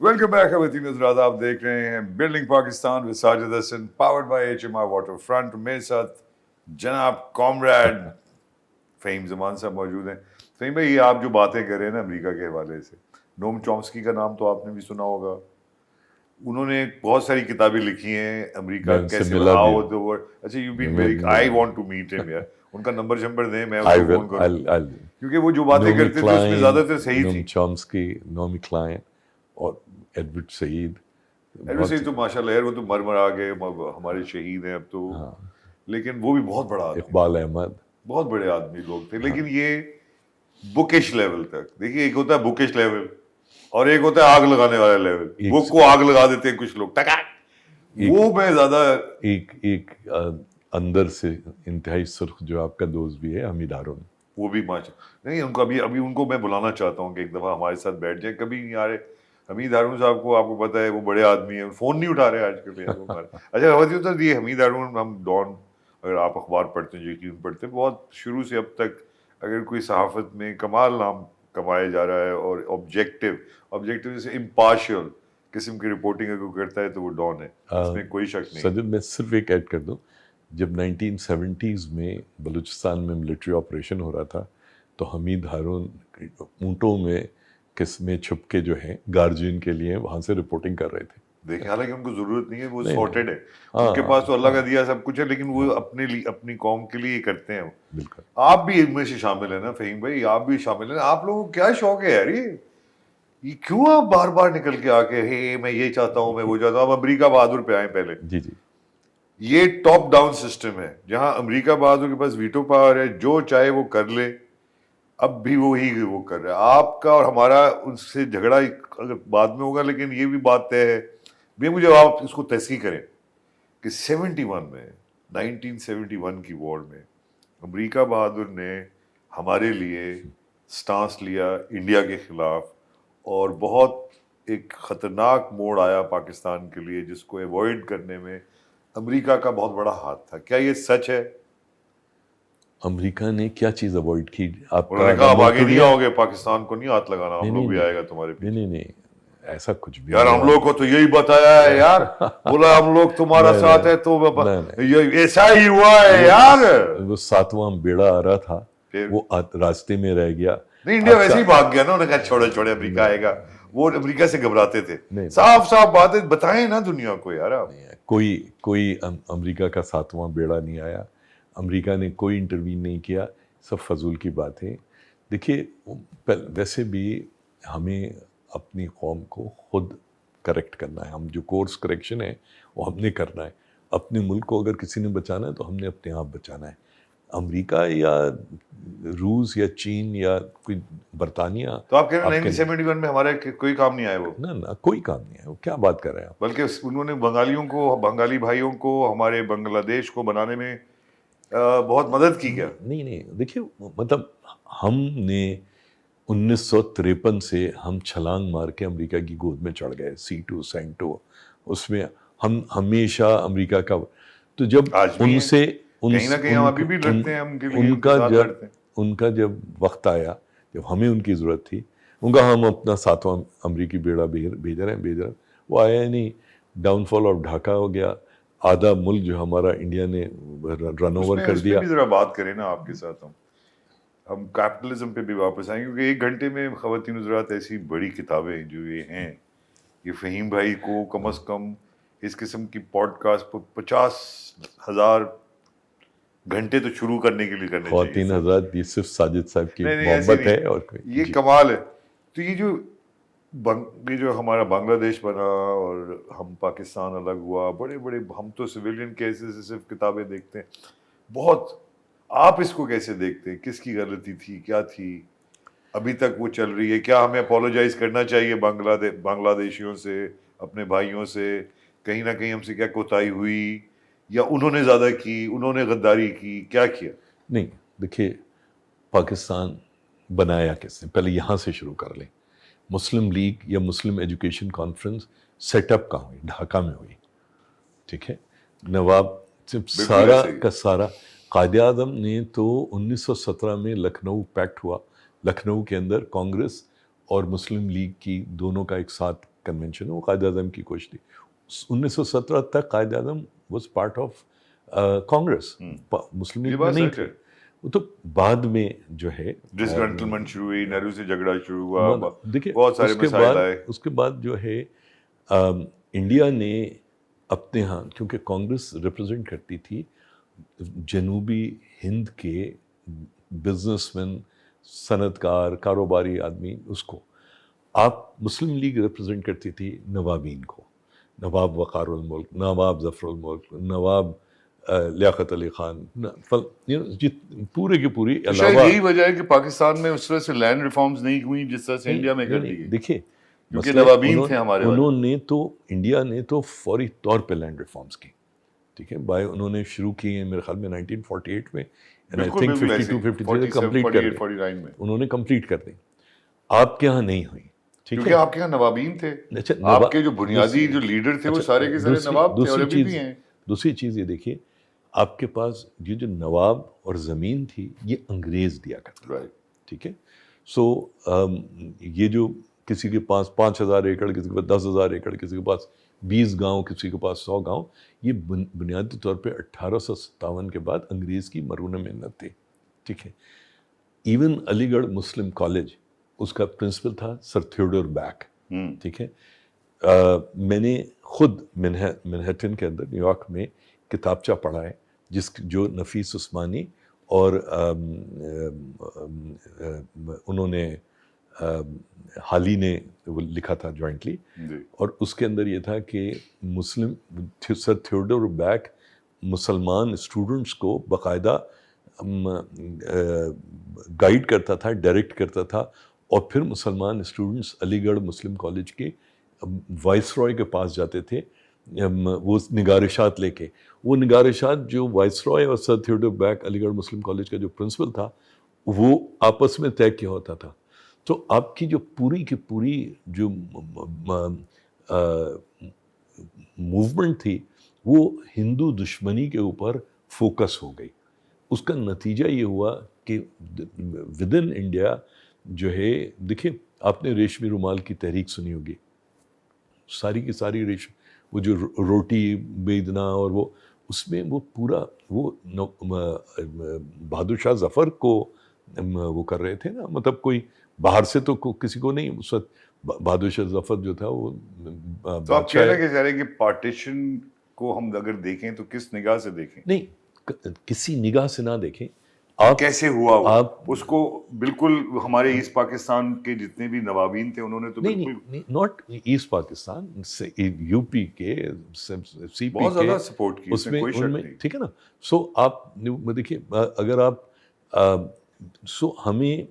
Welcome back خواتین حضرات، آپ دیکھ رہے ہیں building Pakistan with Sajid Hassan, powered by HMR waterfront. میرے ساتھ جناب کامریڈ فہیم زمان صاحب موجود ہیں. فہیم بھائی، یہ آپ جو باتیں کر رہے ہیں نا امریکہ کے حوالے سے، نوم چومسکی کا نام تو آپ نے بھی سنا ہوگا. انہوں نے بہت ساری کتابیں لکھی ہیں امریکہ کیسے ہاؤ دی ورلڈ. اچھا، you been very, I want to meet ہم یار. ان کا نمبر شمبر دیں، میں ان کو فون کروں، کیونکہ وہ جو باتیں کرتے تھے اس میں زیادہ تر صحیح تھی. نوم چومسکی، نومی کلائن اور ایڈورڈ سعید. ایڈورڈ سعید تو ماشاء اللہ یار، وہ تو مر آ گئے، ہمارے شہید ہیں اب تو. لیکن وہ بھی بہت بڑا آدمی، اقبال احمد، بہت بڑے آدمی لوگ تھے. لیکن یہ بکش لیول تک دیکھیے، ایک ہوتا ہے بکش لیول اور ایک ہوتا ہے آگ لگانے والا لیول. بک کو آگ لگا دیتے ہیں کچھ لوگ ٹکا، وہ میں زیادہ ایک اندر سے انتہائی سرخ جو آپ کا دوست بھی ہے حمید ہارون، وہ بھی ماشاء نہیں. ان کو ابھی ان کو میں بلانا چاہتا ہوں کہ ایک دفعہ ہمارے ساتھ بیٹھ جائیں. کبھی نہیں آ رہے. حمید ہارون صاحب کو آپ کو پتہ ہے وہ بڑے آدمی ہیں، فون نہیں اٹھا رہے آج کل یار. اچھا ہوتا یہ حمید ہارون، ہم ڈان، اگر آپ اخبار پڑھتے ہیں، یقین پڑھتے ہیں، بہت شروع سے اب تک اگر کوئی صحافت میں کمال نام کمایا جا رہا ہے اور آبجیکٹو جیسے امپارشل قسم کی رپورٹنگ اگر کوئی کرتا ہے تو وہ ڈان ہے، اس میں کوئی شک نہیں. سجد میں صرف ایک ایڈ کر دوں، جب 1970s میں بلوچستان میں ملٹری آپریشن ہو رہا تھا تو حمید ہارون اونٹوں میں کس میں چھپ کے جو ہے گارجین کے لیے وہاں سے رپورٹنگ کر رہے تھے. دیکھیں، حالانکہ ان کو ضرورت نہیں ہے، وہ سارٹیڈ ہے، ان کے پاس تو اللہ کا دیا سب کچھ ہے، لیکن وہ اپنے لیے، اپنی قوم کے لیے کرتے ہیں. بالکل آپ بھی ان میں سے شامل ہیں نا فہیم بھائی، آپ بھی شامل ہیں. آپ لوگوں کو کیا شوق ہے یار، یہ کیوں آپ بار بار نکل کے آ کے میں یہ چاہتا ہوں، میں وہ چاہتا ہوں. آپ امریکہ بہادر پہ آئیں پہلے. جی جی، یہ ٹاپ ڈاؤن سسٹم ہے جہاں امریکہ بہادر کے پاس ویٹو پاور ہے، جو چاہے وہ کر لے. اب بھی وہی وہ کر رہا ہے. آپ کا اور ہمارا ان سے جھگڑا اگر بعد میں ہوگا، لیکن یہ بھی بات طے ہے بھی، مجھے آپ اس کو تحقیق کریں کہ 1971 کی وار میں امریکہ بہادر نے ہمارے لیے سٹانس لیا انڈیا کے خلاف، اور بہت ایک خطرناک موڑ آیا پاکستان کے لیے جس کو ایوائڈ کرنے میں امریکہ کا بہت بڑا ہاتھ تھا. کیا یہ سچ ہے؟ امریکہ نے کیا چیز اوائڈ کی؟ آپ انہوں نے کہا اب آگے نہیں آؤ گے، پاکستان کو نہیں ہاتھ لگانا، ہم لوگ بھی آئے گا تمہارے پیچھے. نہیں ایسا کچھ بھی یار ہم لوگ کو تو یہی بتایا ہے یار، بولا ہم لوگ تمہارا ساتھ ہے تو ایسا ہی ہوا ہے یار. وہ 7واں بیڑا آ رہا تھا، وہ راستے میں رہ گیا. نہیں، انڈیا ویسے ہی بھاگ گیا نا. انہوں نے کہا چھوڑے امریکہ آئے گا. وہ امریکہ سے گھبراتے تھے. صاف باتیں بتائیں نا دنیا کو یار. کوئی امریکہ کا 7واں بیڑا نہیں آیا، امریکہ نے کوئی انٹروین نہیں کیا، سب فضول کی بات ہے. دیکھیے، ویسے بھی ہمیں اپنی قوم کو خود کریکٹ کرنا ہے. ہم جو کورس کریکشن ہے وہ ہم نے کرنا ہے. اپنے ملک کو اگر کسی نے بچانا ہے تو ہم نے اپنے آپ بچانا ہے. امریکہ یا روس یا چین یا کوئی برطانیہ، تو آپ کہہ رہے ہیں 1971 میں ہمارے کوئی کام نہیں آئے؟ وہ نہ کوئی کام نہیں ہے. وہ کیا بات کر رہے ہیں آپ؟ بلکہ انہوں نے بنگالی بھائیوں کو، ہمارے بنگلہ دیش کو بنانے میں بہت مدد کی. کیا نہیں دیکھیے، مطلب ہم نے 1953 سے ہم چھلانگ مار کے امریکہ کی گود میں چڑھ گئے. C2 سینٹو، اس میں ہم ہمیشہ امریکہ کا. تو جب ان سے کہیں نہ کہیں ہم ابھی بھی لڑتے ہیں، ہم کے لیے ان کے ساتھ لڑتے ہیں. ان کا جب وقت آیا، جب ہمیں ان کی ضرورت تھی، ان کا ہم اپنا 7واں امریکی بیڑا بھیج رہے ہیں. وہ آیا ہی نہیں. ڈاؤن فال آف ڈھاکہ ہو گیا. آدھا ملک جو ہمارا انڈیا نے رن اوور کر دیا. اس پہ بھی ذرا بات کریں نا آپ کے ساتھ. ہم کیپٹلزم پہ بھی واپس آئیں، کیونکہ 1 گھنٹے میں خواتین حضرات ایسی بڑی کتابیں جو یہ ہیں، یہ فہیم بھائی کو کم از کم اس قسم کی پوڈ کاسٹ پر 50,000 گھنٹے تو شروع کرنے کے لیے کرنے چاہیے. خواتین حضرات، یہ صرف ساجد صاحب کی محبت ہے اور یہ کمال ہے. تو یہ جو ہمارا بنگلہ دیش بنا اور ہم پاکستان الگ ہوا، بڑے ہم تو سویلین کیسز سے صرف کتابیں دیکھتے ہیں بہت. آپ اس کو کیسے دیکھتے ہیں؟ کس کی غلطی تھی، کیا تھی، ابھی تک وہ چل رہی ہے؟ کیا ہمیں اپولوجائز کرنا چاہیے بنگلہ دیشیوں سے، اپنے بھائیوں سے؟ کہیں نہ کہیں ہم سے کیا کوتاہی ہوئی، یا انہوں نے زیادہ کی، انہوں نے غداری کی، کیا کیا؟ نہیں دیکھیے، پاکستان بنایا کس نے؟ پہلے یہاں سے شروع کر لیں. مسلم لیگ یا مسلم ایجوکیشن کانفرنس سیٹ اپ کہاں ہوئی؟ ڈھاکہ میں ہوئی. ٹھیک ہے، نواب سارا کا سارا. قائد اعظم نے تو 1917 میں لکھنؤ پیکٹ ہوا. لکھنؤ کے اندر کانگریس اور مسلم لیگ کی دونوں کا ایک ساتھ کنونشن ہے وہ قائد اعظم کی کوشش تھی. 1917 تک Quaid Azam was part of Congress, Muslim League میں نہیں تھے. وہ تو بعد میں جو ہے ڈسگرنٹلمنٹ شروع ہوئی, نہرو سے جھگڑا شروع ہوا, دیکھیے بہت سارے مسائل آئے. اس کے بعد جو ہے انڈیا نے اپنے ہاں, کیونکہ کانگریس ریپرزینٹ کرتی تھی جنوبی ہند کے بزنس مین, صنعت کار, کاروباری آدمی, اس کو آپ مسلم لیگ ریپرزینٹ کرتی تھی نوابین کو, نواب وقار الملک, نواب ظفر الملک, نواب لیاقت علی خان, پورے کی پوری. شاید یہی وجہ ہے کہ پاکستان میں اس طرح سے لینڈ ریفارمز نہیں ہوئی جس طرح سے انڈیا میں کر دی گئی. دیکھیے کیونکہ نوابین تھے ہمارے, انہوں نے تو انڈیا نے تو فوری طور پہ لینڈ ریفارمز کی, ٹھیک ہے, انہوں نے شروع کی ہیں میرے خیال میں 1948 میں, انہوں نے کمپلیٹ کر دی. آپ کے ہاں نہیں ہوئی, کیونکہ آپ کے یہاں نوابین تھے, آپ کے جو بنیادی جو لیڈر تھے وہ سارے کے سارے نواب تھے اور ابھی بھی ہیں. دوسری چیز یہ دیکھیے, آپ کے پاس یہ جو نواب اور زمین تھی یہ انگریز دیا کرتا, ٹھیک ہے. سو یہ جو کسی کے پاس 5,000 ایکڑ, کسی کے پاس 10,000 ایکڑ, کسی کے پاس 20 گاؤں, کسی کے پاس 100 گاؤں, یہ بنیادی طور پہ 1857 کے بعد انگریز کی مرہون محنت تھی, ٹھیک ہے. ایون علی گڑھ مسلم کالج, اس کا پرنسپل تھا سر تھیوڈور بیک, ٹھیک ہے. میں نے خود منہٹن کے اندر نیو یارک میں کتابچہ پڑھا ہے جو نفیس عثمانی اور انہوں نے حالی نے وہ لکھا تھا جوائنٹلی, اور اس کے اندر یہ تھا کہ سر تھیوڈور بیک مسلمان اسٹوڈنٹس کو باقاعدہ گائیڈ کرتا تھا, ڈائریکٹ کرتا تھا, اور پھر مسلمان اسٹوڈنٹس علی گڑھ مسلم کالج کے وائس رائے کے پاس جاتے تھے وہ نگارشات لے کے. وہ نگارشات جو وائس رائے اور سر تھیوڈور بیک علی گڑھ مسلم کالج کا جو پرنسپل تھا وہ آپس میں طے کیا ہوتا تھا. تو آپ کی جو پوری کی پوری جو موومنٹ تھی وہ ہندو دشمنی کے اوپر فوکس ہو گئی. اس کا نتیجہ یہ ہوا کہ ود ان انڈیا جو ہے, دیکھیں آپ نے ریشمی رومال کی تحریک سنی ہوگی, ساری کی ساری وہ جو روٹی بیدنا, اور وہ اس میں وہ پورا وہ بہادر شاہ ظفر کو وہ کر رہے تھے نا, مطلب کوئی باہر سے تو کسی کو نہیں, اس وقت بہادر شاہ ظفر جو تھا وہ. تو آپ کہہ رہے ہیں کہ پارٹیشن کو ہم اگر دیکھیں تو کس نگاہ سے دیکھیں؟ نہیں, کسی نگاہ سے نہ دیکھیں. آپ کیسے ہوا آپ اس کو بالکل ہمارے ایسٹ پاکستان کے جتنے بھی نوابین تھے انہوں نے تو نہیں, not East Pakistan, U P کے, سی پی بہت زیادہ سپورٹ کی, اس میں کوئی شک نہیں, ٹھیک ہے نا. سو آپ دیکھیے, اگر آپ سو ہمیں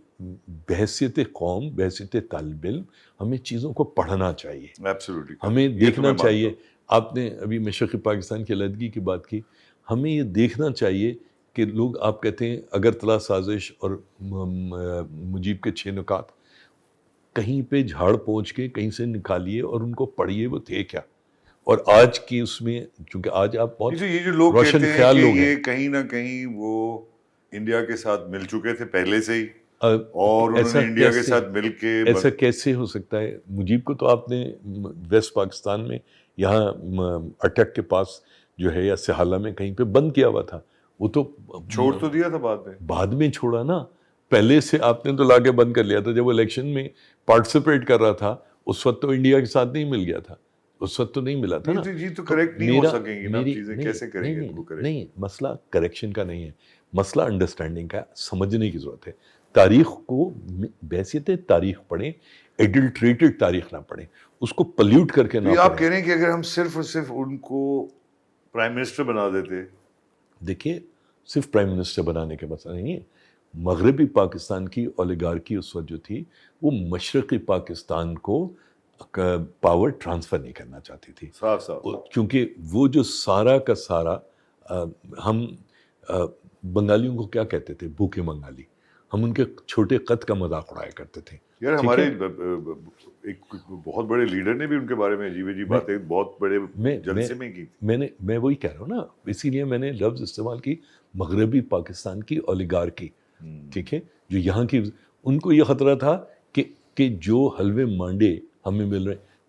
بحیثیت قوم, بحیثیت طالب علم, ہمیں چیزوں کو پڑھنا چاہیے, ایبسلیوٹلی ہمیں دیکھنا چاہیے. آپ نے ابھی مشرقی پاکستان کی علیحدگی کی بات کی, ہمیں یہ دیکھنا چاہیے کہ لوگ آپ کہتے ہیں اگرتلا سازش اور مجیب کے 6 نکات, کہیں پہ جھاڑ پہنچ کے کہیں سے نکالیے اور ان کو پڑھیے وہ تھے کیا. اور آج کی اس میں, چونکہ آج آپ بہت یہ جو لوگ کہتے ہیں کہ یہ کہیں نہ کہیں وہ انڈیا کے ساتھ مل چکے تھے پہلے سے ہی, اور انہوں نے انڈیا کے ساتھ مل کے, ایسا کیسے ہو سکتا ہے؟ مجیب کو تو آپ نے ویسٹ پاکستان میں یہاں اٹک کے پاس جو ہے یا سہالہ میں کہیں پہ بند کیا ہوا تھا, وہ تو چھوڑ تو دیا تھا بعد میں چھوڑا نا, پہلے سے آپ نے تو لا کے بند کر لیا تھا. جب وہ الیکشن میں پارٹیسپیٹ کر رہا تھا اس وقت تو انڈیا کے ساتھ نہیں مل گیا تھا, اس وقت تو نہیں ملا تھا نا. جی تو کریکٹ نہیں ہو سکیں گی نا چیزیں, کیسے کریں گے؟ نہیں, مسئلہ کریکشن کا نہیں ہے, مسئلہ انڈرسٹینڈنگ کا, سمجھنے کی ضرورت ہے. تاریخ کو بحیثیت تاریخ پڑھیں, ایڈلٹریٹڈ تاریخ نہ پڑھیں, اس کو پلیوٹ کر کے نہ پڑھیں. آپ کہہ رہے ہیں کہ اگر ہم صرف اور صرف ان کو پرائم منسٹر بنا دیتے. دیکھیے, صرف پرائم منسٹر بنانے کے مسئلہ نہیں ہے. مغربی پاکستان کی اولیگارکی اس وقت جو تھی وہ مشرقی پاکستان کو پاور ٹرانسفر نہیں کرنا چاہتی تھی, کیونکہ وہ جو سارا کا سارا, ہم بنگالیوں کو کیا کہتے تھے, بھوکے بنگالی, ہم ان کے چھوٹے قد کا مذاق اڑایا کرتے تھے. یار ہمارے ایک بہت بڑے لیڈر نے بھی ان کے بارے میں عجیب عجیب باتیں بہت بڑے جلسے میں کی. میں وہی کہہ رہا ہوں نا, اسی لیے میں نے لفظ استعمال کی مغربی پاکستان کی اولیگارکی, ٹھیک ہے, جو یہاں کی, ان کو یہ خطرہ تھا کہ جو حلوے مانڈے ہمیں مل رہے ہیں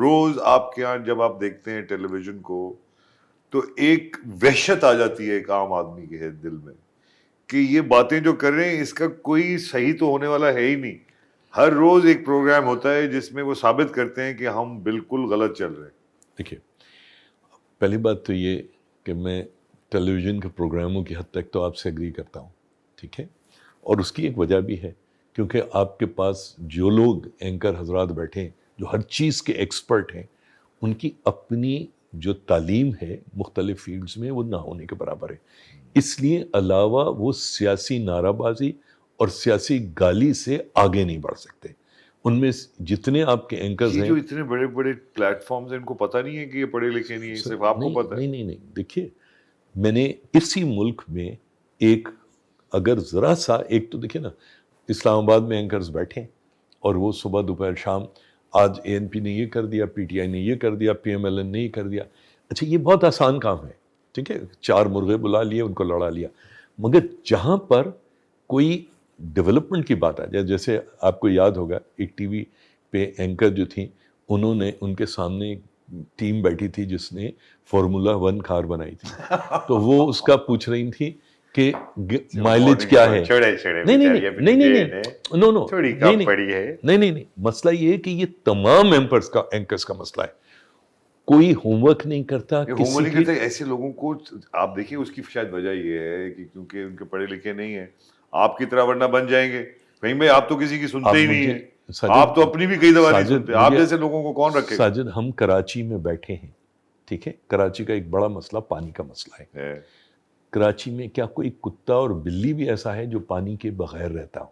روز آپ کے یہاں جب آپ دیکھتے ہیں ٹیلی ویژن کو تو ایک وحشت آ جاتی ہے ایک عام آدمی کے دل میں کہ یہ باتیں جو کر رہے ہیں اس کا کوئی صحیح تو ہونے والا ہے ہی نہیں. ہر روز ایک پروگرام ہوتا ہے جس میں وہ ثابت کرتے ہیں کہ ہم بالکل غلط چل رہے ہیں. دیکھیے پہلی بات تو یہ کہ میں ٹیلی ویژن کے پروگراموں کی حد تک تو آپ سے اگری کرتا ہوں, ٹھیک ہے, اور اس کی ایک وجہ بھی ہے کیونکہ آپ کے پاس جو لوگ اینکر حضرات بیٹھے ہیں جو ہر چیز کے ایکسپرٹ ہیں, ان کی اپنی جو تعلیم ہے مختلف فیلڈز میں وہ نہ ہونے کے برابر ہے. اس لیے علاوہ وہ سیاسی نعرہ بازی اور سیاسی گالی سے آگے نہیں بڑھ سکتے. ان میں جتنے آپ کے اینکرز یہ ہیں, جو اتنے بڑے بڑے پلیٹ فارمز ہیں ان کو پتہ نہیں ہے کہ یہ پڑھے لکھے نہیں ہیں, صرف آپ کو پتہ ہے. نہیں, دیکھیے میں نے اسی ملک میں ایک اگر ذرا سا ایک تو دیکھیں نا, اسلام آباد میں اینکرز بیٹھے ہیں اور وہ صبح دوپہر شام آج اے این پی نے یہ کر دیا, پی ٹی آئی نے یہ کر دیا, پی ایم ایل این نے یہ کر دیا. اچھا یہ بہت آسان کام ہے, ٹھیک ہے, 4 مرغے بلا لیے, ان کو لڑا لیا. مگر جہاں پر کوئی ڈیولپمنٹ کی بات آ جائے, جیسے آپ کو یاد ہوگا ایک ٹی وی پہ اینکر جو تھیں, انہوں نے ان کے سامنے ایک ٹیم بیٹھی تھی جس نے فارمولا 1 کار بنائی تھی, تو وہ اس کا پوچھ رہی تھی کہ مائلیج کیا ہے. نہیں, مسئلہ یہ ہے کہ یہ تمام اینکرز کا مسئلہ ہے. کوئی ہوم ورک نہیں کرتا, ہوم ورک کرتے ایسے لوگوں کو. آپ دیکھیے اس کی شاید وجہ یہ ہے کہ کیونکہ ان کے پڑھے لکھے نہیں ہیں, آپ کی طرح ورنہ بن جائیں گے. بھائی میں آپ تو کسی کی سنتے ہی نہیں ہیں, آپ تو اپنی بھی کئی دفعہ نہیں سنتے. آپ جیسے لوگوں کو کون رکھے. ساجد ہم کراچی میں بیٹھے ہیں, ٹھیک ہے, کراچی کا ایک بڑا مسئلہ پانی کا مسئلہ ہے. کراچی میں کیا کوئی کتا اور بلی بھی ایسا ہے جو پانی کے بغیر رہتا ہو؟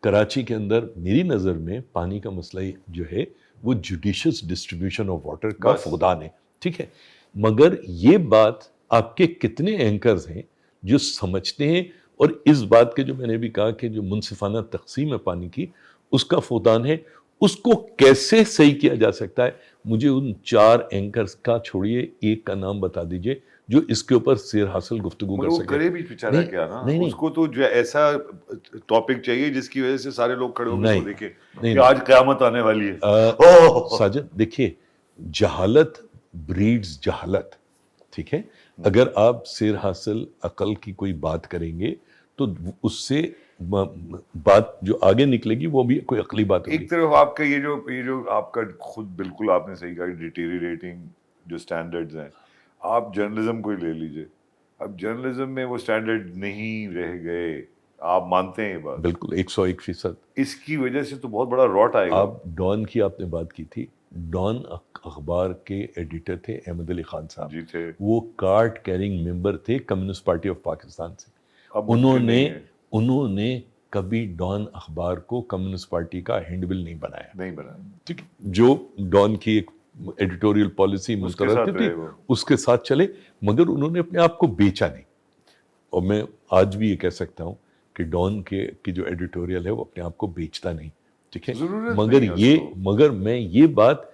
کراچی کے اندر میری نظر میں پانی کا مسئلہ جو ہے وہ جوڈیشس ڈسٹریبیوشن آف واٹر کا فقدان ہے, ٹھیک ہے. مگر یہ بات آپ کے کتنے اینکرز ہیں جو سمجھتے ہیں, اور اس بات کے جو میں نے بھی کہا کہ جو منصفانہ تقسیم ہے پانی کی اس کا فقدان ہے, اس کو کیسے صحیح کیا جا سکتا ہے؟ مجھے ان 4 اینکرز کا چھوڑیے, ایک کا نام بتا دیجئے جو اس کے اوپر سیر حاصل گفتگو کر سکے. کرے بھی بیچارہ کیا نا, اس کو تو جو ایسا ٹاپک چاہیے جس کی وجہ سے سارے لوگ کھڑے ہو کے دیکھیں کہ آج قیامت آنے والی ہے. ساجد دیکھیے, جہالت بریڈز جہالت, ٹھیک ہے. اگر آپ سیر حاصل عقل کی کوئی بات کریں گے تو اس سے بات جو آگے نکلے گی وہ بھی کوئی عقلی بات ہوگی. ایک طرف آپ کا یہ جو آپ کا خود بالکل آپ نے صحیح کہا, ڈیٹیریٹنگ جو سٹینڈرڈز ہیں, آپ جرنلزم کو ہی لے لیجئے, اب جرنلزم میں وہ سٹینڈرڈ نہیں رہ گئے, آپ مانتے ہیں یہ بات؟ بالکل 101%. اس کی وجہ سے تو بہت بڑا راٹ آئے گا. آپ ڈان کی آپ نے بات کی تھی, ڈان اخبار کے ایڈیٹر تھے احمد علی خان صاحب, جی تھے, وہ کارڈ کیرنگ ممبر تھے کمیونسٹ پارٹی آف پاکستان سے. انہوں نے کبھی ڈان اخبار کو کمیونسٹ پارٹی کا ہینڈ بل نہیں بنایا, ٹھیک ہے. جو ڈان کی ایک ایڈیٹوریل پالیسی مترتب تھی اس کے ساتھ چلے, مگر انہوں نے اپنے آپ کو بیچا نہیں. اور میں آج بھی یہ کہہ سکتا ہوں کہ ڈان کی جو ایڈیٹوریل ہے وہ اپنے آپ کو بیچتا نہیں, ٹھیک ہے. مگر میں یہ بات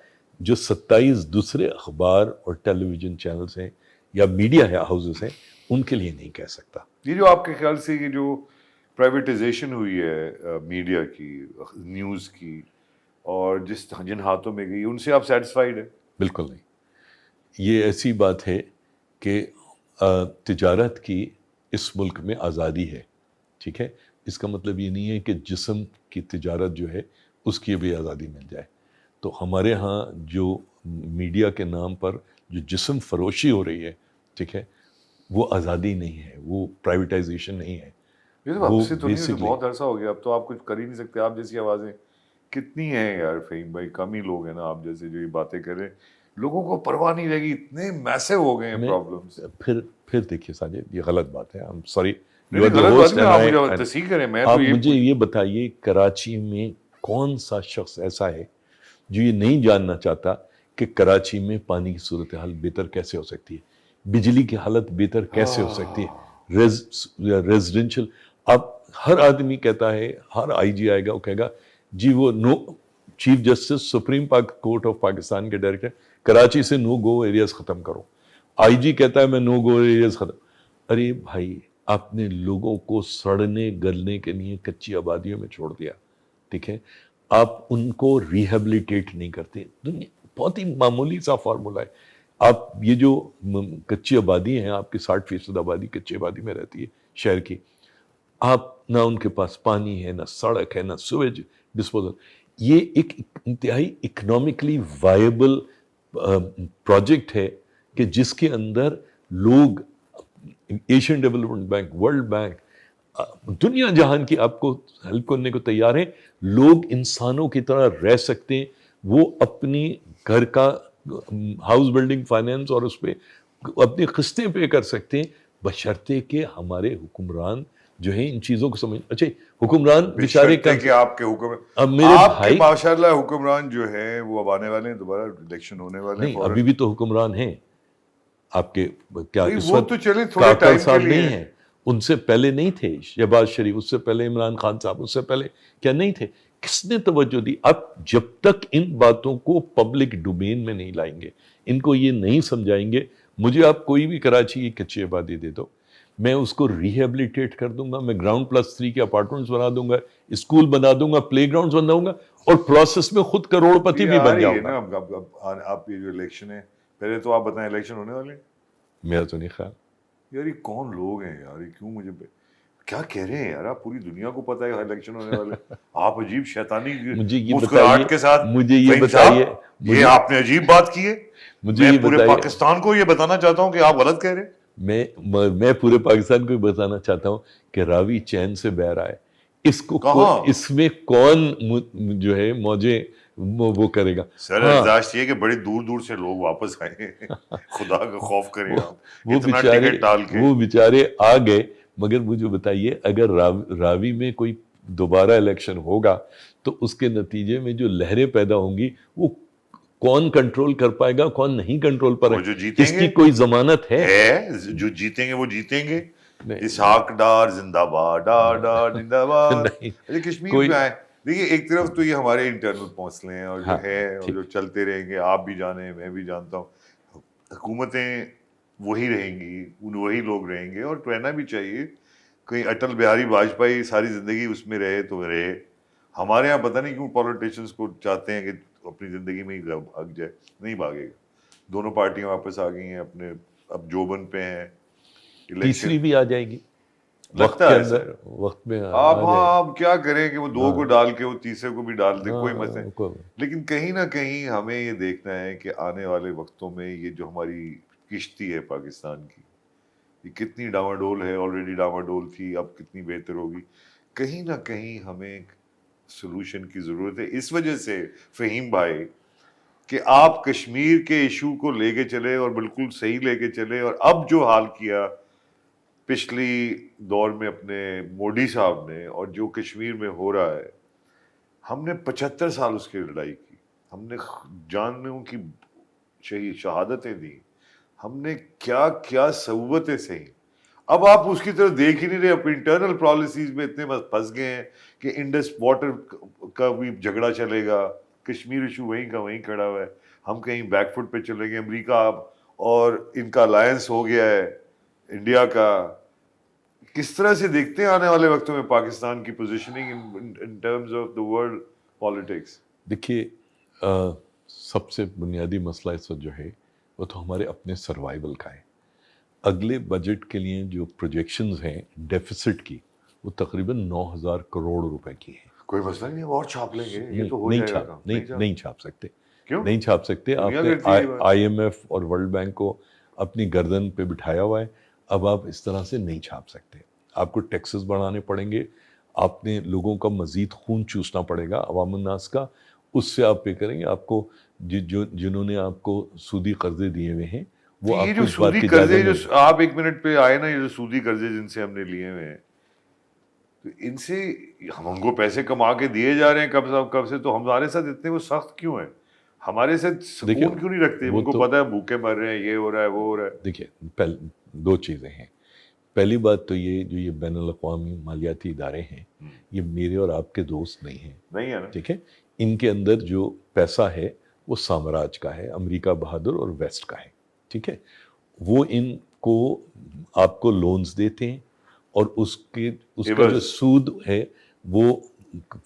جو 27 دوسرے اخبار اور ٹیلی ویژن چینلز ہیں یا میڈیا ہاؤسز ہیں ان کے لیے نہیں کہہ سکتا. یہ جو آپ کے خیال سے یہ جو پرائیویٹائزیشن ہوئی ہے میڈیا کی, نیوز کی, اور جن ہاتھوں میں گئی, ان سے آپ سیٹسفائیڈ ہیں؟ بالکل نہیں. یہ ایسی بات ہے کہ تجارت کی اس ملک میں آزادی ہے, ٹھیک ہے. اس کا مطلب یہ نہیں ہے کہ جسم کی تجارت جو ہے اس کی بھی آزادی مل جائے. تو ہمارے ہاں جو میڈیا کے نام پر جو جسم فروشی ہو رہی ہے, ٹھیک ہے, وہ آزادی نہیں ہے, وہ پرائیویٹائزیشن نہیں ہے. یہ تو آپ سے تو نہیں, بہت عرصہ ہو گیا, اب تو آپ کچھ کر ہی نہیں سکتے. آپ جیسی آوازیں کتنی ہیں یار فہیم بھائی, کم ہی لوگ ہیں نا آپ جیسے جو یہ باتیں کر رہے ہیں. لوگوں کو پرواہ نہیں رہے گی, اتنے میسو ہو گئے ہیں پرابلمس. پھر دیکھیے ساجد, یہ غلط بات ہے, I'm sorry. آپ مجھے یہ بتائیے کراچی میں کون سا شخص ایسا ہے جو یہ نہیں جاننا چاہتا کہ کراچی میں پانی کی صورتحال بہتر کیسے ہو سکتی ہے, بجلی کی حالت بہتر کیسے ہو سکتی ہے, ریزیڈنشل. اب ہر آدمی کہتا ہے, ہر آئی جی آئے گا وہ کہے گا جی وہ chief justice supreme court of Pakistan کے ڈائریکٹر, کراچی سے نو گو ایریاز ختم کرو. آئی جی کہتا ہے میں نو گو ایریاز ختم. ارے بھائی, آپ نے لوگوں کو سڑنے گلنے کے لیے کچی آبادیوں میں چھوڑ دیا, ٹھیک ہے. آپ ان کو ریہیبلیٹیٹ نہیں کرتے. بہت ہی معمولی سا فارمولا ہے. آپ یہ جو کچی آبادی ہیں، آپ کی 60% آبادی کچی آبادی میں رہتی ہے شہر کی، آپ نہ ان کے پاس پانی ہے، نہ سڑک ہے، نہ سویج ڈسپوزل. یہ ایک انتہائی اکنامکلی وائبل پروجیکٹ ہے کہ جس کے اندر لوگ، Asian development bank, world bank, دنیا جہان کی آپ کو ہیلپ کرنے کو تیار ہیں. لوگ انسانوں کی طرح رہ سکتے ہیں، وہ اپنی گھر کا ہاؤس بلڈنگ فائنینس اور اس پہ اپنی قسطیں پے کر سکتے ہیں، بشرطے کہ ہمارے حکمران جو ہیں ان چیزوں کو سمجھ. اچھا حکمران بیچارے بشرطے کہ آپ کے حکم، اب میرے آپ کے بھائی ماشاءاللہ حکمران جو ہیں وہ اب آنے والے ہیں، دوبارہ الیکشن ہونے والے ہیں نہیں، فوراً. ابھی بھی تو حکمران ہیں آپ کے. کیا نہیں، اس وہ وقت تو چلے تھوڑے کاکڑ ٹائم کے صاحب لیے نہیں ہیں؟ ان سے پہلے نہیں تھے شہباز شریف، اس سے پہلے عمران خان صاحب، اس سے پہلے کیا نہیں تھے؟ کس نے توجہ دی؟ اب جب تک ان باتوں کو پبلک ڈومین میں نہیں لائیں گے، ان کو یہ نہیں سمجھائیں گے. مجھے آپ کوئی بھی کراچی کی کچی آبادی دے دو، میں اس کو ریہیبلیٹیٹ کر دوں گا، میں گراؤنڈ پلس 3 کے اپارٹمنٹس بنا دوں گا، اسکول بنا دوں گا، پلے گراؤنڈز بناؤں گا، اور پروسیس میں خود کروڑ پتی بھی بن جاؤں گا. آپ یہ جو الیکشن ہے، پہلے تو آپ بتائیں الیکشن ہونے والے ہیں؟ میرا تو نہیں خیال. یار یہ کون لوگ ہیں یار، یہ کیوں مجھے کیا کہہ رہے ہیں یار؟ آپ پوری دنیا کو پتہ ہے الیکشن ہونے والے. آپ عجیب شیطانی مجھے یہ مسکراہٹ کے ساتھ، مجھے یہ فہیم بتائیے، صاحب یہ آپ نے عجیب بات کی ہے. مجھے میں یہ پورے بتائیے، پاکستان کو یہ بتانا چاہتا ہوں کہ آپ غلط کہہ رہے ہیں. میں پورے پاکستان کو بتانا چاہتا ہوں کہ راوی چین سے بہ رہا ہے. کہاں؟ اس میں کون جو ہے موجیں وہ کرے گا؟ سر ارزاش یہ کہ بڑی دور دور سے لوگ واپس آئے ہیں. خدا کا خوف کریں آپ، اتنا ٹکٹ ڈال کے. وہ بیچارے آ گئے. مگر مجھے بتائیے، اگر راوی میں کوئی دوبارہ الیکشن ہوگا تو اس کے نتیجے میں جو لہریں پیدا ہوں گی، وہ کون کنٹرول کر پائے گا، کون نہیں کنٹرول پر وہ جو جیتیں اس گے کی کوئی ضمانت ہے؟ جو جیتیں گے وہ جیتیں گے. نہیں، اسحاق ڈار زندہ باد، ڈار ڈار زندہ باد. نہیں اچھا کشمیر کوئی. پہ آئے. دیکھیے ایک طرف تو یہ ہمارے انٹرنل مسئلے ہیں اور ہاں جو ہے اور ٹھیک، جو چلتے رہیں گے، آپ بھی جانیں میں بھی جانتا ہوں. حکومتیں وہی رہیں گی، وہی لوگ رہیں گے، اور رہنا بھی چاہیے. کہیں اٹل بہاری واجپئی ساری زندگی اس میں رہے تو رہے. ہمارے یہاں پتہ نہیں کیوں پولیٹیشنس کو چاہتے ہیں کہ اپنی زندگی میں ہی بھاگ جائے. نہیں بھاگے گا. دونوں پارٹیاں واپس آ گئی ہیں اپنے، اب جوبن پہ ہیں. تیسری بھی آ جائے گی وقت لگتا کے ہے اندر، وقت میں آپ، آ ہاں جائے. آپ کیا کریں کہ وہ دو کو ڈال کے وہ تیسرے کو بھی ڈال دے، کوئی مسئلہ نہیں. ہاں، لیکن کہیں نہ کہیں ہمیں یہ دیکھنا ہے کہ آنے والے وقتوں میں یہ جو ہماری کشتی ہے پاکستان کی، یہ کتنی ڈاواڈول ہے. آلریڈی ڈاواڈول تھی، اب کتنی بہتر ہوگی. کہیں نہ کہیں ہمیں سلوشن کی ضرورت ہے. اس وجہ سے فہیم بھائی کہ آپ کشمیر کے ایشو کو لے کے چلے اور بالکل صحیح لے کے چلے، اور اب جو حال کیا پچھلی دور میں اپنے مودی صاحب نے، اور جو کشمیر میں ہو رہا ہے، ہم نے 75 سال اس کی لڑائی کی، ہم نے جانوں کی شہادتیں دی، ہم نے کیا کیا صعوبتیں سہیں. اب آپ اس کی طرف دیکھ ہی نہیں رہے. اپنی انٹرنل پالیسیز میں اتنے پھنس گئے ہیں کہ انڈس واٹر کا بھی جھگڑا چلے گا، کشمیر ایشو وہیں کا وہیں کھڑا ہوا ہے. ہم کہیں بیک فٹ پہ چلے گئے. امریکہ اور ان کا الائنس ہو گیا ہے انڈیا کا. کس طرح سے دیکھتے ہیں آنے والے وقتوں میں پاکستان کی positioning in terms of the world politics? دیکھیے، سب سے بنیادی مسئلہ اس وقت جو ہے وہ تو ہمارے اپنے سروائیول کا ہے. اگلے بجٹ کے لیے جو پروجیکشنز ہیں ڈیفیسٹ کی، وہ تقریباً 9,000 کروڑ روپے کی ہیں. کوئی مسئلہ نہیں، اور چھاپ لیں گے، یہ تو ہو جائے گا. نہیں چھاپ سکتے. کیوں نہیں چھاپ سکتے. آپ نے آئی ایم ایف اور ورلڈ بینک کو اپنی گردن پہ بٹھایا ہوا ہے. اب آپ اس طرح سے نہیں چھاپ سکتے. آپ کو ٹیکسز بڑھانے پڑیں گے، آپ نے لوگوں کا مزید خون چوسنا پڑے گا، عوام الناس کا. اس سے آپ پے کریں گے. آپ کو جنہوں نے آپ کو سودی قرضے دیے ہوئے ہیں، وہ یہ آپ جو کو اس بات سودی کی قرضے، اجازت جو آپ ایک منٹ پہ آئے نا، یہ جو سودی قرضے جن سے ہم نے لیے ہوئے ہیں، تو ان سے ہم ان کو پیسے کما کے دیے جا رہے ہیں کب سے، تو ہمارے ساتھ اتنے وہ سخت کیوں ہیں؟ ہمارے ساتھ سکون کیوں نہیں رکھتے؟ ان کو پتہ ہے بھوکے مر رہے ہیں، یہ ہو رہا ہے، وہ ہو رہا ہے. دیکھیے، دو چیزیں ہیں. پہلی بات تو یہ جو یہ بین الاقوامی مالیاتی ادارے ہیں، یہ میرے اور آپ کے دوست نہیں ہیں. نہیں ہے نا. ٹھیک ہے. ان کے اندر جو پیسہ ہے وہ سامراج کا ہے، امریکہ بہادر اور ویسٹ کا ہے. ٹھیک ہے. وہ ان کو آپ کو لونز دیتے ہیں، اور اس کا جو سود ہے وہ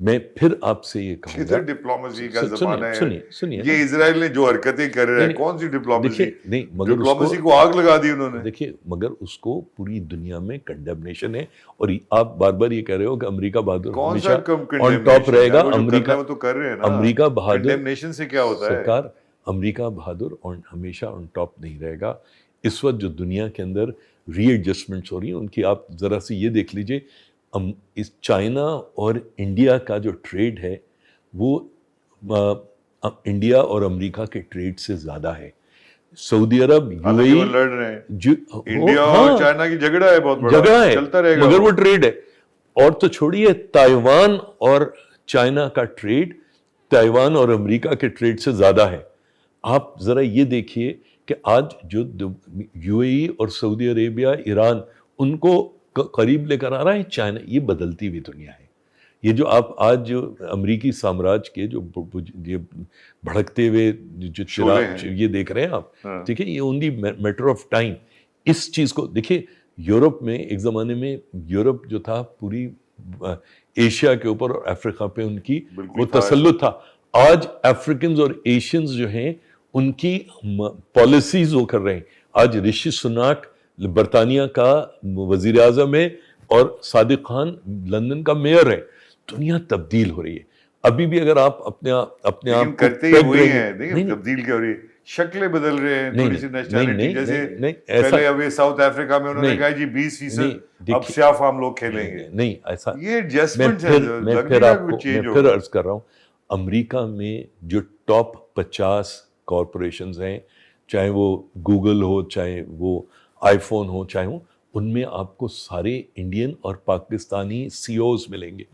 میں پھر آپ سے یہ کہوں گا, کدھر ڈپلومیسی کا زمانہ ہے؟ سنیے یہ اسرائیل نے جو حرکتیں کر رہا ہے, کون سی ڈپلومیسی؟ نہیں, مگر ڈپلومیسی کو آگ لگا دی انہوں نے. دیکھیے, مگر اس کو پوری دنیا میں کنڈمنیشن ہے, اور آپ بار بار یہ کہہ رہے ہو کہ امریکہ بہادر ہمیشہ آن ٹاپ رہے گا. امریکہ بہادر کنڈمنیشن سے کیا ہوتا ہے سرکار؟ امریکہ بہادر ہمیشہ آن ٹاپ نہیں رہے گا. اس وقت جو دنیا کے اندر ری ایڈجسٹمنٹس ہو رہی ہیں ان کی آپ ذرا سی یہ دیکھ لیجئے, اس چائنا اور انڈیا کا جو ٹریڈ ہے وہ انڈیا اور امریکہ کے ٹریڈ سے زیادہ ہے. سعودی عرب یو اے ای لڑ رہے ہیں, انڈیا اور چائنا کی جھگڑا ہے, بہت بڑا جھگڑا ہے, چلتا رہے گا, مگر وہ ٹریڈ ہے. اور تو چھوڑیے, تائیوان اور چائنا کا ٹریڈ تائیوان اور امریکہ کے ٹریڈ سے زیادہ ہے. آپ ذرا یہ دیکھیے کہ آج جو یو اے ای اور سعودی عربیہ, ایران, ان کو قریب لے کر آ رہا ہے چائنا. یہ بدلتی ہوئی دنیا ہے. یہ جو آپ آج جو امریکی سامراج کے جو یہ بھڑکتے ہوئے جو چراغ یہ دیکھ رہے ہیں آپ, ٹھیک ہے, یہ اونلی میٹر آف ٹائم. اس چیز کو دیکھیے, یورپ میں ایک زمانے میں یورپ جو تھا پوری ایشیا کے اوپر اور افریقہ پہ ان کی وہ تسلط تھا. آج افریقنز اور ایشینز جو ہیں ان کی پالیسیز وہ کر رہے ہیں. آج رشی سناک برطانیہ کا وزیر اعظم ہے اور صادق خان لندن کا میئر ہے. دنیا تبدیل ہو رہی ہے. ابھی بھی اگر آپ اپنے آپ کرتے ہی وہی ہیں, دیکھیں تبدیل کیا ہو رہی ہے, شکلیں بدل رہے ہیں, تھوڑی سی نیشنلٹی, جیسے پہلے ابھی ساؤتھ افریقہ میں انہوں نے کہا جی 20% اب سیاہ فام لوگ کھیلیں گے. نہیں ایسا, یہ ایڈجسٹمنٹ ہے. میں پھر عرض کر رہا ہوں, امریکہ میں جو ٹاپ 50 کارپوریشنز ہیں, چاہے وہ گوگل ہو, چاہے وہ آئی فون ہو, چاہے ہوں, ان میں آپ کو سارے انڈین اور پاکستانی سی اوز ملیں گے.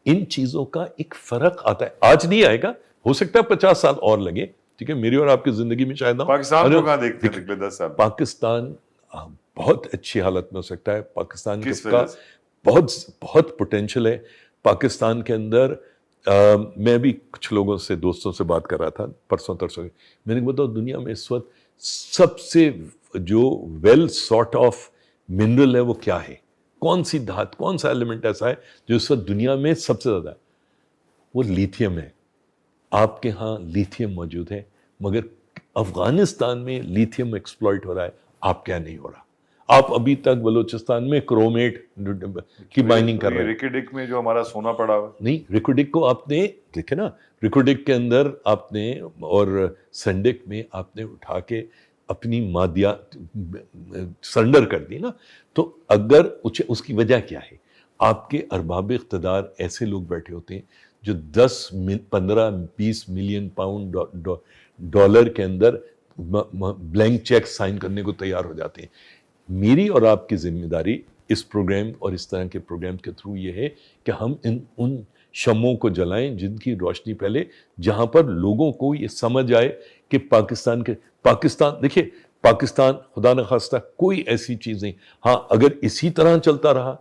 ان چیزوں کا ایک فرق آتا ہے. آج نہیں آئے گا, ہو سکتا ہے 50 سال اور لگے, ٹھیک ہے, میری اور آپ کی زندگی میں شاید پاکستان کو کہاں دیکھتے ہیں 10 سال. پاکستان بہت اچھی حالت میں ہو سکتا ہے. پاکستان کا بہت پوٹینشل ہے. پاکستان کے اندر میں بھی کچھ لوگوں سے, دوستوں سے بات کر رہا تھا پرسوں ترسوں, میں نے بتاؤ دنیا میں اس وقت سب سے جو ویل سارٹ آف منرل ہے وہ کیا ہے, کون سی دھات, کون سا ایلیمنٹ ایسا ہے جو اس وقت دنیا میں سب سے زیادہ ہے؟ وہ لیتھیم ہے. آپ کے ہاں لیتھیم موجود ہے, مگر افغانستان میں لیتھیم ایکسپلائٹ ہو رہا ہے, آپ کیا نہیں ہو رہا. آپ ابھی تک بلوچستان میں کرومیٹ کی مائننگ کر رہے ہیں. ریکوڈک میں جو ہمارا سونا پڑا ہوا, نہیں, ریکوڈک کو آپ نے دیکھے نا, ریکوڈک کے اندر آپ نے اور سینڈک میں آپ نے اٹھا کے اپنی مادیات سرنڈر کر دی نا. تو اگر اس کی وجہ کیا ہے؟ آپ کے ارباب اقتدار ایسے لوگ بیٹھے ہوتے ہیں جو 10-15-20 ملین پاؤنڈ ڈالر کے اندر بلینک چیک سائن کرنے کو تیار ہو جاتے ہیں. میری اور آپ کی ذمہ داری اس پروگرام اور اس طرح کے پروگرام کے تھرو یہ ہے کہ ہم ان شمعوں کو جلائیں جن کی روشنی پہلے, جہاں پر لوگوں کو یہ سمجھ آئے کہ پاکستان دیکھیے, پاکستان خدا نخواستہ کوئی ایسی چیز نہیں. ہاں, اگر اسی طرح چلتا رہا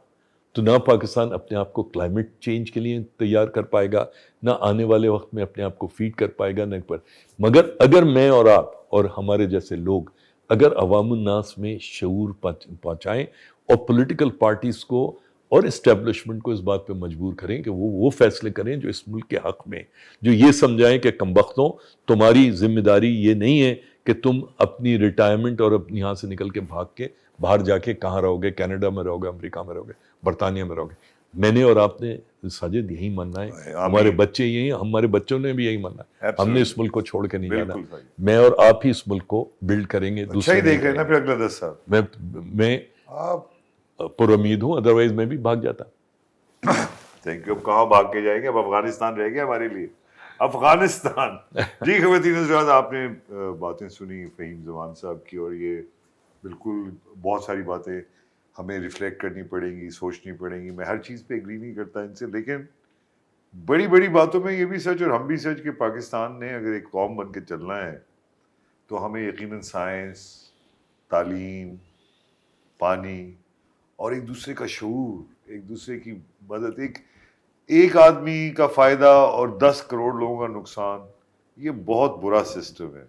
تو نہ پاکستان اپنے آپ کو کلائمیٹ چینج کے لیے تیار کر پائے گا, نہ آنے والے وقت میں اپنے آپ کو فیڈ کر پائے گا, نہ مگر اگر میں اور آپ اور ہمارے جیسے لوگ اگر عوام الناس میں شعور پہنچائیں اور پولیٹیکل پارٹیز کو اور اسٹیبلشمنٹ کو اس بات پہ مجبور کریں کہ وہ فیصلے کریں جو اس ملک کے حق میں, جو یہ سمجھائیں کہ کمبختوں تمہاری ذمہ داری یہ نہیں ہے کہ تم اپنی ریٹائرمنٹ اور اپنی یہاں سے نکل کے بھاگ کے باہر جا کے کہاں رہو گے, کینیڈا میں رہو گے, امریکہ میں رہو گے, برطانیہ میں رہو گے. میں نے اور آپ نے ساجد یہی ماننا ہے, ہمارے بچے یہی, ہمارے بچوں نے بھی یہی ماننا ہے. ہم نے اس ملک کو چھوڑ کے نہیں جانا. میں اور آپ ہی اس ملک کو بلڈ کریں گے. دوسرے دیکھ رہے ہیں نا پھر اگلے 10 سال. میں پر امید ہوں, ادروائز میں بھی بھاگ جاتا. Thank you. اب کہاں بھاگ کے جائیں گے, اب افغانستان رہ گیا ہمارے لیے, افغانستان. جی خواتین حضرات, آپ نے باتیں سنی فہیم زمان صاحب کی, اور یہ بالکل بہت ساری باتیں ہمیں ریفلیکٹ کرنی پڑیں گی, سوچنی پڑیں گی. میں ہر چیز پہ ایگری نہیں کرتا ان سے, لیکن بڑی بڑی باتوں میں یہ بھی سچ اور ہم بھی سچ کہ پاکستان نے اگر ایک قوم بن کے چلنا ہے تو ہمیں یقیناً سائنس, تعلیم, پانی اور ایک دوسرے کا شعور, ایک دوسرے کی مدد, ایک آدمی کا فائدہ اور 10 کروڑ لوگوں کا نقصان, یہ بہت برا سسٹم ہے.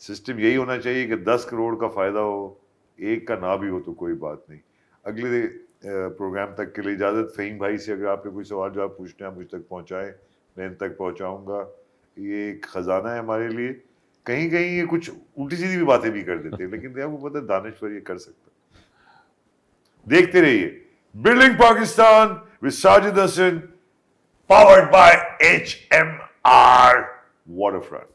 سسٹم یہی ہونا چاہیے کہ 10 کروڑ کا فائدہ ہو, ایک کا نہ بھی ہو تو کوئی بات نہیں. پروگرام تک کے لیے اجازت. فہیم بھائی سے اگر آپ نے کوئی سوال جو آپ پوچھنا ہے مجھ تک پہنچائیں, میں ان تک پہنچاؤں گا. یہ ایک خزانہ ہے ہمارے لیے. کہیں کہیں یہ کچھ الٹی سیدھی بھی باتیں بھی کر دیتے ہیں, لیکن آپ کو پتہ ہے دانشور یہ کر سکتا ہے. دیکھتے رہیے building Pakistan with Sajid Hasan, powered by HMR Waterfront.